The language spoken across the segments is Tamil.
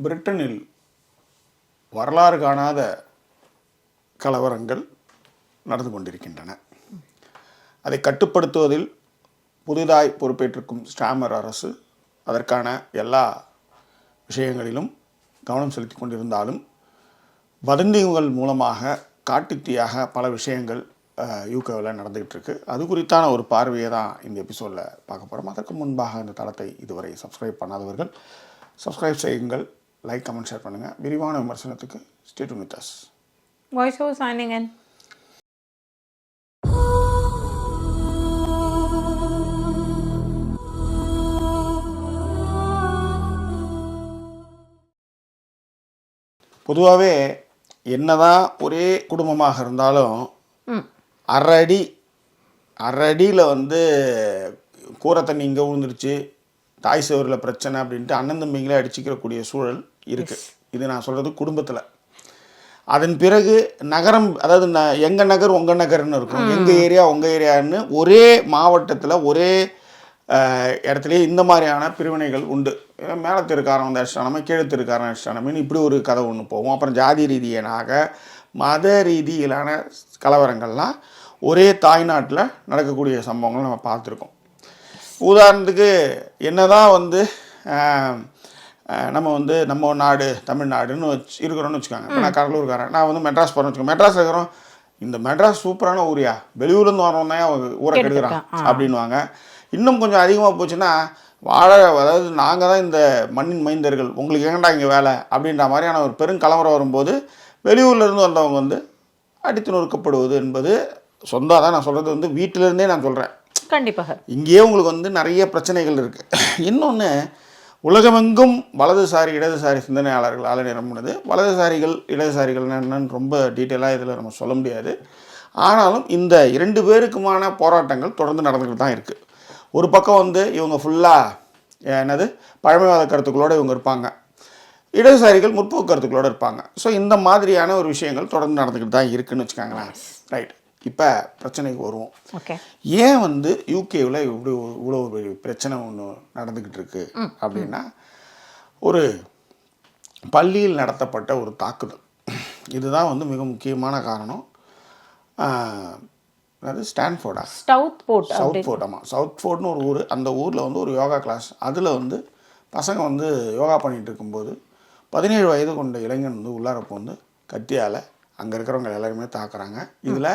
பிரிட்டனில் வரலாறு காணாத கலவரங்கள் நடந்து கொண்டிருக்கின்றன. அதை கட்டுப்படுத்துவதில் புதிதாய் பொறுப்பேற்றிருக்கும் ஸ்டாமர் அரசு அதற்கான எல்லா விஷயங்களிலும் கவனம் செலுத்தி கொண்டிருந்தாலும் வதந்திகள் மூலமாக காட்டுத்தீயாக பல விஷயங்கள் யூகேவில் நடந்துகிட்டு இருக்கு. அது குறித்தான ஒரு பார்வையை தான் இந்த எபிசோடில் பார்க்க போகிறோம். அதற்கு முன்பாக இந்த தளத்தை இதுவரை சப்ஸ்கிரைப் பண்ணாதவர்கள் சப்ஸ்கிரைப் செய்யுங்கள், லைக், கமெண்ட், ஷேர் பண்ணுங்கள். விரிவான விமர்சனத்துக்கு stay tune with us. Voice over signing in. பொதுவாகவே என்னதான் ஒரே குடும்பமாக இருந்தாலும் அரைடியில் கூரை தண்ணி இங்கே விழுந்துருச்சு, தாய் சேவரில் பிரச்சனை அப்படின்ட்டு அண்ணன் தம்பிங்களே அடிச்சுக்கிறக்கூடிய சூழல் இருக்குது. இது நான் சொல்கிறது குடும்பத்தில். அதன் பிறகு நகரம், அதாவது எங்கள் நகர் உங்கள் நகர்னு இருக்கும், எங்கள் ஏரியா உங்கள் ஏரியான்னு ஒரே மாவட்டத்தில் ஒரே இடத்துலையே இந்த மாதிரியான பிரிவினைகள் உண்டு. மேலே தெருக்காரன் வந்து அடிச்சிட்டானமே, கீழே தெருக்காரன் அடிச்சிட்டானமேன்னு இப்படி ஒரு கதை ஒன்று போகும். அப்புறம் ஜாதி ரீதியனாக மத ரீதியிலான கலவரங்கள்லாம் ஒரே தாய்நாட்டில் நடக்கக்கூடிய சம்பவங்கள் நம்ம பார்த்துருக்கோம். உதாரணத்துக்கு என்னதான் நம்ம நாடு தமிழ்நாடுன்னு இருக்கிறோன்னு வச்சுக்காங்க. இப்போ நான் கடலூர்காரன், நான் மெட்ராஸ் போகிறேன்னு வச்சுக்கோங்க. மெட்ராஸ் இருக்கிறோம், இந்த மெட்ராஸ் சூப்பரான ஊரியா, வெளியூர்லேருந்து வரவன் தான் ஊரை கெடுக்கிறான் அப்படின்வாங்க. இன்னும் கொஞ்சம் அதிகமாக போச்சுன்னா அதாவது நாங்கள் தான் இந்த மண்ணின் மைந்தர்கள், உங்களுக்கு ஏங்கடா இங்கே வேலை அப்படின்ற மாதிரியான ஒரு பெருங்கலவரம் வரும்போது வெளியூர்லேருந்து வந்தவங்க அடித்து நொறுக்கப்படுவது என்பது சொந்தம் தான். நான் சொல்கிறது வீட்டிலேருந்தே நான் சொல்கிறேன். கண்டிப்பாக இங்கேயே உங்களுக்கு நிறைய பிரச்சனைகள் இருக்குது. இன்னொன்று, உலகமெங்கும் வலதுசாரி இடதுசாரி சிந்தனையாளர்களால் நிரம்பினது. வலதுசாரிகள் இடதுசாரிகள் என்னன்னு ரொம்ப டீட்டெயிலாக இதில் நம்ம சொல்ல முடியாது. ஆனாலும் இந்த 2 பேருக்குமான போராட்டங்கள் தொடர்ந்து நடந்துக்கிட்டு தான் இருக்குது. ஒரு பக்கம் இவங்க ஃபுல்லாக பழமைவாத கருத்துக்களோடு இவங்க இருப்பாங்க, இடதுசாரிகள் முற்போக்கு கருத்துக்களோடு இருப்பாங்க. ஸோ இந்த மாதிரியான ஒரு விஷயங்கள் தொடர்ந்து நடந்துக்கிட்டு தான் இருக்குதுன்னு வச்சுக்காங்களேன். ரைட், இப்போ பிரச்சனைக்கு வருவோம். ஏன் யூகேவில் இப்படி இவ்வளோ ஒரு பிரச்சனை ஒன்று நடந்துக்கிட்டு இருக்கு அப்படின்னா, ஒரு பள்ளியில் நடத்தப்பட்ட ஒரு தாக்குதல், இதுதான் மிக முக்கியமான காரணம். அது சவுத் ஃபோர்ட். ஆமாம், சவுத் ஃபோர்ட்னு ஒரு ஊர். அந்த ஊரில் ஒரு யோகா கிளாஸ், அதில் பசங்க யோகா பண்ணிகிட்டு இருக்கும்போது 17 வயது கொண்ட இளைஞன் உள்ளாரப்போ கத்தியால் அங்கே இருக்கிறவங்க எல்லாருமே தாக்குறாங்க. இதில்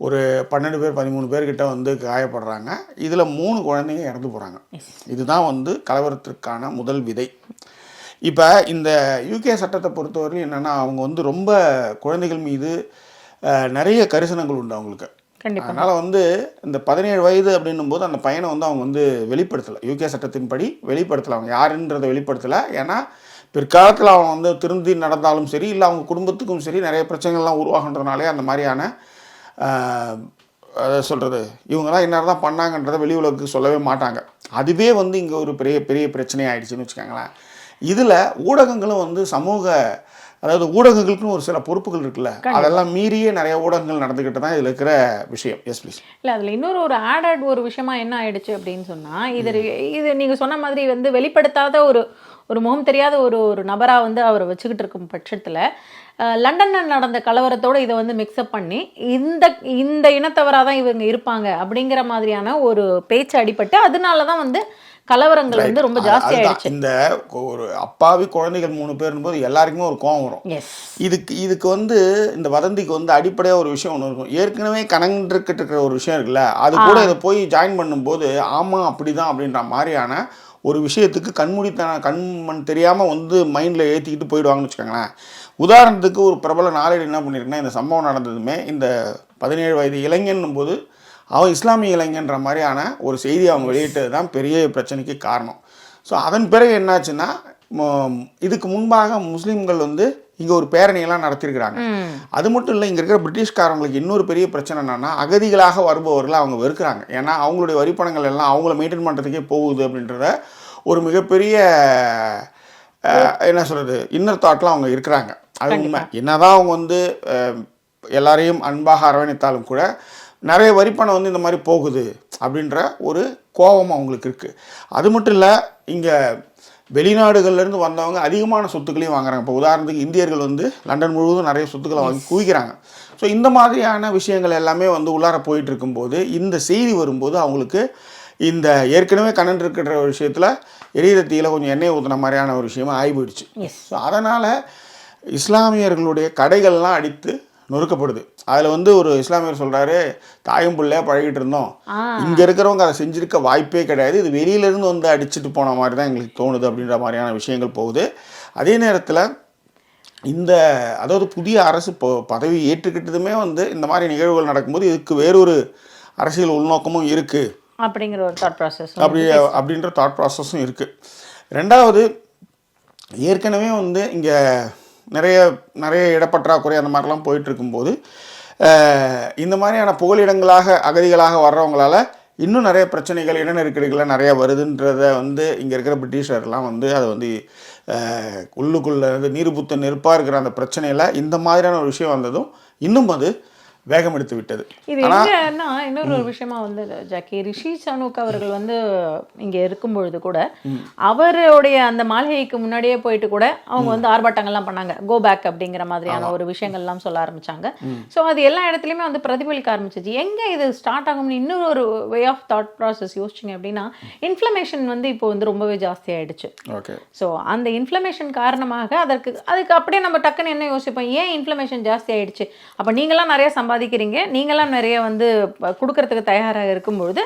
ஒரு 12 பேர் 13 பேர்கிட்ட காயப்படுறாங்க. இதில் 3 குழந்தைங்க இறந்து போகிறாங்க. இதுதான் கலவரத்திற்கான முதல் விதை. இப்போ இந்த யூகே சட்டத்தை பொறுத்தவரையும் என்னென்னா, அவங்க ரொம்ப குழந்தைகள் மீது நிறைய கரிசனங்கள் உண்டு அவங்களுக்கு. அதனால் இந்த 17 வயது அப்படின்னும் போது அந்த பையனை அவங்க வெளிப்படுத்தலை. யூகே சட்டத்தின்படி வெளிப்படுத்தலை, அவங்க யாருன்றதை வெளிப்படுத்தலை. ஏன்னா பிற்காலத்தில் அவன் திருந்தி நடந்தாலும் சரி, இல்லை அவங்க குடும்பத்துக்கும் சரி நிறைய பிரச்சனைகள்லாம் உருவாகின்றதுனாலே அந்த மாதிரியான அதை சொல்கிறது இவங்கெல்லாம் என்ன தான் பண்ணாங்கன்றதை வெளி உலகுக்கு சொல்லவே மாட்டாங்க. அதுவே இங்கே ஒரு பெரிய பெரிய பிரச்சனையாகிடுச்சின்னு வச்சுக்கோங்களேன். இதில் ஊடகங்களும் சமூக, அதாவது ஊடகங்களுக்குன்னு ஒரு சில பொறுப்புகள் இருக்குல்ல, அதெல்லாம் மீறியே நிறைய ஊடகங்கள் நடந்துக்கிட்டு தான் இதில் இருக்கிற விஷயம். Yes please. இல்லை, அதில் இன்னொரு ஆடட் ஒரு விஷயமா என்ன ஆயிடுச்சு அப்படின்னு சொன்னால், இது நீங்கள் சொன்ன மாதிரி வெளிப்படுத்தாத ஒரு முகம் தெரியாத ஒரு நபராக அவரை வச்சுக்கிட்டு இருக்கும் பட்சத்தில் லண்டனில் நடந்த கலவரத்தோடு இதை மிக்ஸ்அப் பண்ணி இந்த இனத்தவராக தான் இவங்க இருப்பாங்க அப்படிங்கிற மாதிரியான ஒரு பேச்சு அடிபட்டு அதனால தான் கலவரங்கள் ரொம்ப ஜாஸ்தி ஆயிடுச்சு. இந்த ஒரு அப்பாவி குழந்தைகள் 3 பேர் போது எல்லாருக்குமே ஒரு கோவம் வரும். இதுக்கு இந்த வதந்திக்கு அடிப்படையாக ஒரு விஷயம் ஒன்று இருக்கும். ஏற்கனவே கணங்கிட்டு இருக்கிற ஒரு விஷயம் இருக்குல்ல, அது கூட இதை போய் ஜாயின் பண்ணும்போது ஆமாம் அப்படிதான் அப்படின்ற மாதிரியான ஒரு விஷயத்துக்கு கண்மண் தெரியாமல் மைண்டில் ஏற்றிக்கிட்டு போயிடுவாங்கன்னு வச்சுக்கோங்களேன். உதாரணத்துக்கு ஒரு பிரபல நாளேடு என்ன பண்ணியிருக்குன்னா, இந்த சம்பவம் நடந்ததுமே இந்த 17 வயது இளைஞன் போது அவன் இஸ்லாமிய இளைஞன்ற மாதிரியான ஒரு செய்தி அவங்க வெளியிட்டது தான் பெரிய பிரச்சனைக்கு காரணம். ஸோ அதன் பிறகு என்னாச்சுன்னா, இதுக்கு முன்பாக முஸ்லீம்கள் இங்கே ஒரு பேரணியெல்லாம் நடத்தியிருக்கிறாங்க. அது மட்டும் இல்லை, இங்கே இருக்கிற பிரிட்டிஷ்காரங்களுக்கு இன்னொரு பெரிய பிரச்சனை என்னென்னா, அகதிகளாக வருபவர்களை அவங்க வெறுக்கிறாங்க. ஏன்னா அவங்களுடைய வரிப்பணங்கள் எல்லாம் அவங்கள மெயின்டைன் பண்ணுறதுக்கே போகுது அப்படின்றத ஒரு மிகப்பெரிய என்ன சொல்கிறது இன்னர் தாட்லாம் அவங்க இருக்கிறாங்க. அது உண்மை. என்னதான் அவங்க எல்லாரையும் அன்பாக அரவணைத்தாலும் கூட நிறைய வரிப்பணம் இந்த மாதிரி போகுது அப்படின்ற ஒரு கோபம் அவங்களுக்கு இருக்குது. அது மட்டும் இல்லை, இங்கே வெளிநாடுகள்லேருந்து வந்தவங்க அதிகமான சொத்துக்களையும் வாங்குறாங்க. இப்போ உதாரணத்துக்கு இந்தியர்கள் வந்து லண்டன் முழுவதும் நிறைய சொத்துக்களை வாங்கி குவிக்கிறாங்க. ஸோ இந்த மாதிரியான விஷயங்கள் எல்லாமே வந்து உள்ளார போயிட்டு இருக்கும்போது இந்த செய்தி வரும்போது அவங்களுக்கு இந்த ஏற்கனவே கண்ணன் இருக்கிற ஒரு விஷயத்தில் எரியிற தீயில கொஞ்சம் எண்ணெய் ஊற்றின மாதிரியான ஒரு விஷயமா ஆகி போயிடுச்சு. ஸோ அதனால் இஸ்லாமியர்களுடைய கடைகள்லாம் அடித்து நொறுக்கப்படுது. அதில் வந்து ஒரு இஸ்லாமியர் சொல்கிறாரு, தாயும் பிள்ளையாக பழகிட்டு இருந்தோம், இங்கே இருக்கிறவங்க அதை செஞ்சுருக்க வாய்ப்பே கிடையாது, இது வெளியிலேருந்து வந்து அடிச்சுட்டு போன மாதிரி தான் எங்களுக்கு தோணுது அப்படின்ற மாதிரியான விஷயங்கள் போகுது. அதே நேரத்தில் இந்த அதாவது புதிய அரசு பதவி ஏற்றுக்கிட்டதுமே வந்து இந்த மாதிரி நிகழ்வுகள் நடக்கும்போது இதுக்கு வேறொரு அரசியல் உள்நோக்கமும் இருக்குது அப்படிங்கிற ஒரு தாட் ப்ராசஸ் அப்படின்ற தாட் ப்ராசஸும் இருக்குது. ரெண்டாவது, ஏற்கனவே வந்து இங்கே நிறைய இடப்பற்றாக்குறை அந்த மாதிரிலாம் போயிட்டு இருக்கும்போது இந்த மாதிரியான புகலிடங்களாக அகதிகளாக வர்றவங்களால இன்னும் நிறைய பிரச்சனைகள் இன நெருக்கடிகள்லாம் நிறையா வருதுன்றதை வந்து இங்கே இருக்கிற பிரிட்டிஷர்லாம் வந்து அதை வந்து உள்ளுக்குள்ளே நீர்புத்த நெருப்பாக இருக்கிற அந்த பிரச்சனையில் இந்த மாதிரியான ஒரு விஷயம் வந்ததும் இன்னும் அது வேகம் எடுத்து விட்டது. இது என்னன்னா இன்னொரு ஒரு விஷயமா வந்து ஜாக்கி, ரிஷி சனுக் அவர்கள் வந்து இங்க இருக்கும் பொழுது கூட அவருடைய அந்த மாளிகைக்கு முன்னாடியே போயிட்டு கூட அவங்க வந்து ஆர்ப்பாட்டங்கள்லாம் பண்ணாங்க, கோ பேக் அப்படிங்கிற மாதிரியான ஒரு விஷயங்கள்லாம் சொல்ல ஆரம்பிச்சாங்க. ஸோ அது எல்லா இடத்துலையுமே வந்து பிரதிபலிக்க ஆரம்பிச்சிச்சு. எங்க இது ஸ்டார்ட் ஆகும்னு இன்னொரு ஒரு வே ஆஃப் தாட் ப்ராசஸ் யோசிச்சிங்க அப்படின்னா, இன்ஃப்ளமேஷன் வந்து இப்போ வந்து ரொம்பவே ஜாஸ்தி ஆயிடுச்சு. ஸோ அந்த இன்ஃப்ளமேஷன் காரணமாக அதுக்கு அப்படியே நம்ம டக்குன்னு என்ன யோசிப்போம், ஏன் இன்ஃப்ளமேஷன் ஜாஸ்தி ஆயிடுச்சு, அப்போ நீங்களாம் நிறைய சம்பாதிக்கிறீங்க, நீங்களாம் நிறைய வந்து கொடுக்கறதுக்கு தயாராக இருக்கும்பொழுது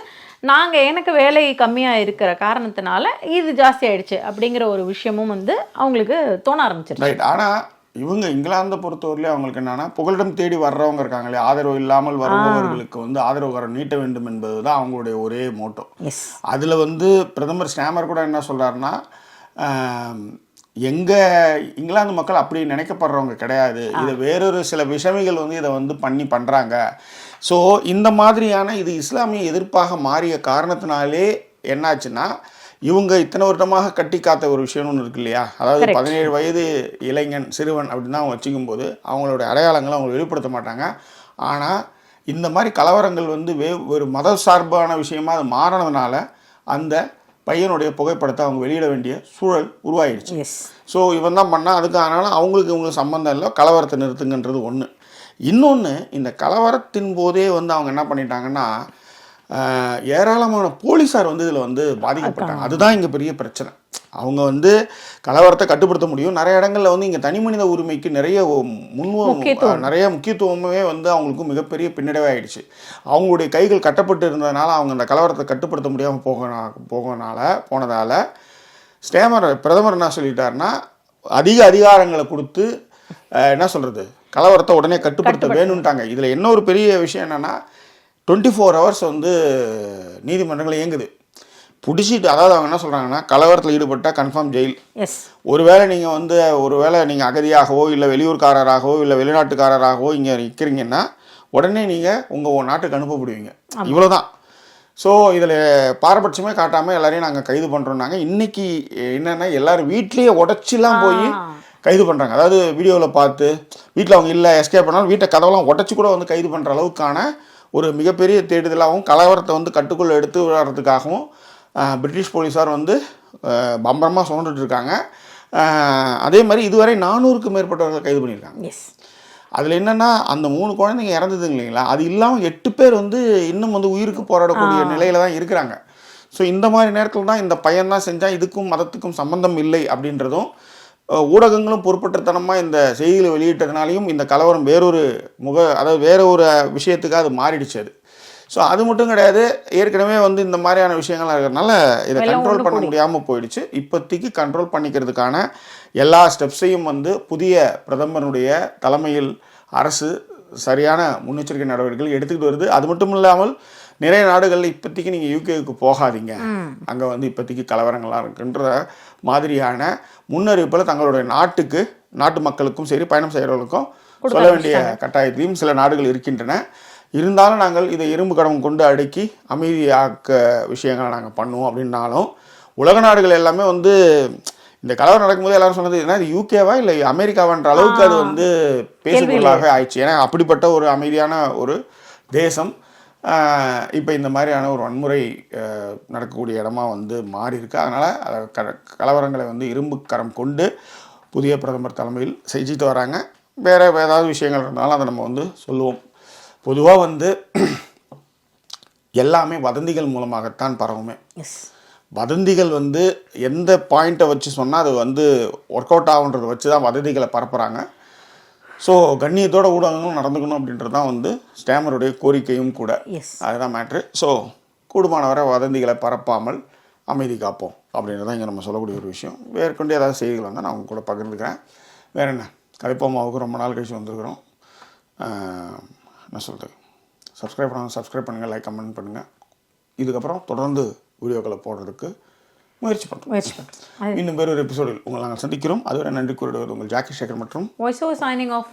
எனக்கு வேலை கம்மியாக இருக்கிற காரணத்தினால இது ஜாஸ்தி ஆயிடுச்சு அப்படிங்கிற ஒரு விஷயமும் வந்து அவங்களுக்கு தோண ஆரம்பிச்சிருச்சு. ரைட். ஆனால் இவங்க இங்கிலாந்தை பொறுத்தவரையிலே அவங்களுக்கு என்னன்னா, புகலிடம் தேடி வர்றவங்க இருக்காங்களே, ஆதரவு இல்லாமல் வருபவர்களுக்கு வந்து ஆதரவு கரம் நீட்ட வேண்டும் என்பது தான் அவங்களுடைய ஒரே மோட்டோ. அதில் வந்து பிரதமர் ஸ்டாமர் கூட என்ன சொல்கிறாருன்னா, இங்கிலாந்து மக்கள் அப்படி நினைக்கப்படுறவங்க கிடையாது, இதை வேறொரு சில விஷமிகள் வந்து இதை வந்து பண்ணுறாங்க. ஸோ இந்த மாதிரியான இது இஸ்லாமிய எதிர்ப்பாக மாறிய காரணத்தினாலே என்னாச்சுன்னா, இவங்க இத்தனை வருடமாக கட்டி காத்த ஒரு விஷயம்னு ஒன்று இருக்கு இல்லையா, அதாவது 17 வயது இளைஞன் சிறுவன் அப்படின்னு தான் அவங்க வச்சுக்கும்போது அவங்களுடைய அடையாளங்களை அவங்க வெளிப்படுத்த மாட்டாங்க. ஆனால் இந்த மாதிரி கலவரங்கள் வந்து ஒரு மத சார்பான விஷயமா அது மாறினதுனால அந்த பையனுடைய புகைப்படத்தை அவங்க வெளியிட வேண்டிய சூழல் உருவாயிடுச்சு. ஸோ இவன் தான் பண்ணால் அதுக்கு அதனால அவங்களுக்கு சம்மந்தம் இல்லை, கலவரத்தை நிறுத்துங்கன்றது ஒன்று. இன்னொன்று, இந்த கலவரத்தின் போதே வந்து அவங்க என்ன பண்ணிட்டாங்கன்னா, ஏராளமான போலீஸார் வந்து இதில் வந்து பாதிக்கப்பட்டாங்க. அதுதான் இங்கே பெரிய பிரச்சனை. அவங்க வந்து கலவரத்தை கட்டுப்படுத்த முடியும், நிறைய இடங்களில் வந்து இங்கே தனி மனித உரிமைக்கு நிறைய முக்கியத்துவமே வந்து அவங்களுக்கு மிகப்பெரிய பின்னடைவாயிடுச்சு. அவங்களுடைய கைகள் கட்டப்பட்டு இருந்ததுனால அவங்க அந்த கலவரத்தை கட்டுப்படுத்த முடியாமல் போனதால் பிரதமர் என்ன சொல்லிட்டாருன்னா, அதிக அதிகாரங்களை கொடுத்து என்ன சொல்கிறது, கலவரத்தை உடனே கட்டுப்படுத்த வேணும்ட்டாங்க. இதில் என்ன ஒரு பெரிய விஷயம் என்னென்னா, 24 hours வந்து நீதிமன்றங்கள் இயங்குது. பிடிச்சிட்டு, அதாவது அவங்க என்ன சொல்கிறாங்கன்னா, கலவரத்தில் ஈடுபட்டால் கன்ஃபார்ம் ஜெயில். ஒருவேளை நீங்கள் அகதியாகவோ இல்லை வெளியூர்காரராகவோ இல்லை வெளிநாட்டுக்காரராகவோ இங்கே நிற்கிறீங்கன்னா உடனே நீங்கள் உங்கள் நாட்டுக்கு அனுப்பப்படுவீங்க. இவ்வளோதான். ஸோ இதில் பாரபட்சமே காட்டாமல் எல்லாரையும் நாங்கள் கைது பண்ணுறோன்னாங்க. இன்றைக்கி என்னென்னா, எல்லோரும் வீட்லேயே உடச்சிலாம் போய் கைது பண்ணுறாங்க. அதாவது வீடியோவில் பார்த்து வீட்டில் அவங்க இல்லை எஸ்கேப் பண்ணாலும் வீட்டை கதவெல்லாம் உடச்சி கூட வந்து கைது பண்ணுற அளவுக்கான ஒரு மிகப்பெரிய தேடுதலாகவும் கலவரத்தை வந்து கட்டுக்குள்ளே எடுத்து விடுறதுக்காகவும் பிரிட்டிஷ் போலீஸார் வந்து பம்பரமாக சுமந்துட்டுருக்காங்க. அதே மாதிரி இதுவரை 400க்கும் மேற்பட்டவர்களை கைது பண்ணியிருக்காங்க. அதில் என்னென்னா, அந்த 3 குழந்தைங்க இறந்ததுங்க இல்லைங்களா, அது இல்லாமல் 8 பேர் வந்து இன்னும் வந்து உயிருக்கு போராடக்கூடிய நிலையில் தான் இருக்கிறாங்க. ஸோ இந்த மாதிரி நேரத்தில் தான் இந்த பையன் தான் செஞ்சால் இதுக்கும் மதத்துக்கும் சம்பந்தம் இல்லை அப்படின்றதும் ஊடகங்களும் பொறுப்பற்றத்தனமாக இந்த செய்திகளை வெளியிட்டதுனாலையும் இந்த கலவரம் அதாவது வேற ஒரு விஷயத்துக்காக அது மாறிடுச்சு. அது ஸோ அது மட்டும் கிடையாது, ஏற்கனவே வந்து இந்த மாதிரியான விஷயங்கள்லாம் இருக்கிறதுனால இதை கண்ட்ரோல் பண்ண முடியாமல் போயிடுச்சு. இப்போதைக்கு கண்ட்ரோல் பண்ணிக்கிறதுக்கான எல்லா ஸ்டெப்ஸையும் வந்து புதிய பிரதமருடைய தலைமையில் அரசு சரியான முன்னெச்சரிக்கை நடவடிக்கைகள் எடுத்துக்கிட்டு வருது. அது மட்டும் இல்லாமல் நிறைய நாடுகளில் இப்போதைக்கு நீங்கள் யூகேவுக்கு போகாதீங்க, அங்கே வந்து இப்போதைக்கு கலவரங்களாக இருக்குன்ற மாதிரியான முன்னறிவிப்பில் தங்களுடைய நாட்டு மக்களுக்கும் சரி பயணம் செய்கிறவர்களுக்கும் சொல்ல வேண்டிய கட்டாயத்தையும் சில நாடுகள் இருக்கின்றன. இருந்தாலும் நாங்கள் இதை இரும்பு கடமை கொண்டு அடக்கி அமைதியாக்க விஷயங்களை நாங்கள் பண்ணுவோம் அப்படின்னாலும் உலக நாடுகள் எல்லாமே வந்து இந்த கலவரம் நடக்கும்போது எல்லாரும் சொன்னது என்ன, இது யூகேவா இல்லை அமெரிக்காவான்ற அளவுக்கு அது வந்து பேசுபொருளாக ஆயிடுச்சு. ஏன்னா அப்படிப்பட்ட ஒரு அமைதியான ஒரு தேசம் இப்போ இந்த மாதிரியான ஒரு வன்முறை நடக்கக்கூடிய இடமா வந்து மாறி இருக்கு. அதனால் கலவரங்களை வந்து இரும்பு கரம் கொண்டு புதிய பிரதமர் தலைமையில் செஞ்சுட்டு வராங்க. வேறு ஏதாவது விஷயங்கள் இருந்தாலும் அதை நம்ம வந்து சொல்லுவோம். பொதுவாக வந்து எல்லாமே வதந்திகள் மூலமாகத்தான் பரவுமே. வதந்திகள் வந்து எந்த பாயிண்ட்டை வச்சு சொன்னால் அது வந்து ஒர்க் அவுட் ஆகுன்றதை வச்சு தான் வதந்திகளை பரப்புகிறாங்க. ஸோ கண்ணியத்தோட ஊடகங்களும் நடந்துக்கணும் அப்படின்றது தான் வந்து ஸ்டேமருடைய கோரிக்கையும் கூட. அதுதான் மேட்ரு. ஸோ கூடுமானவரை வதந்திகளை பரப்பாமல் அமைதி காப்போம் அப்படின்றதான் இங்கே நம்ம சொல்லக்கூடிய ஒரு விஷயம். வேறுகொண்டு ஏதாவது செய்திகள் வந்தால் நான் அவங்க கூட பகிர்ந்துக்கிறேன். வேறு என்ன, கதைப்போமாவுக்கு ரொம்ப நாள் கழிச்சு வந்துருக்குறோம். என்ன சொல்கிறது, சப்ஸ்கிரைப் பண்ணுங்கள், லைக் கமெண்ட் பண்ணுங்கள். இதுக்கப்புறம் தொடர்ந்து வீடியோக்களை போடுறதுக்கு முயற்சி பண்ணுறோம். இன்னும் வேறு ஒரு எபிசோடில் உங்களை நாங்கள் சந்திக்கிறோம். அதுவரை நன்றி கூறிடுவது உங்கள் ஜாக்கி சேகர் மற்றும் வாய்ஸ் ஓவர் சைனிங் ஆஃப்.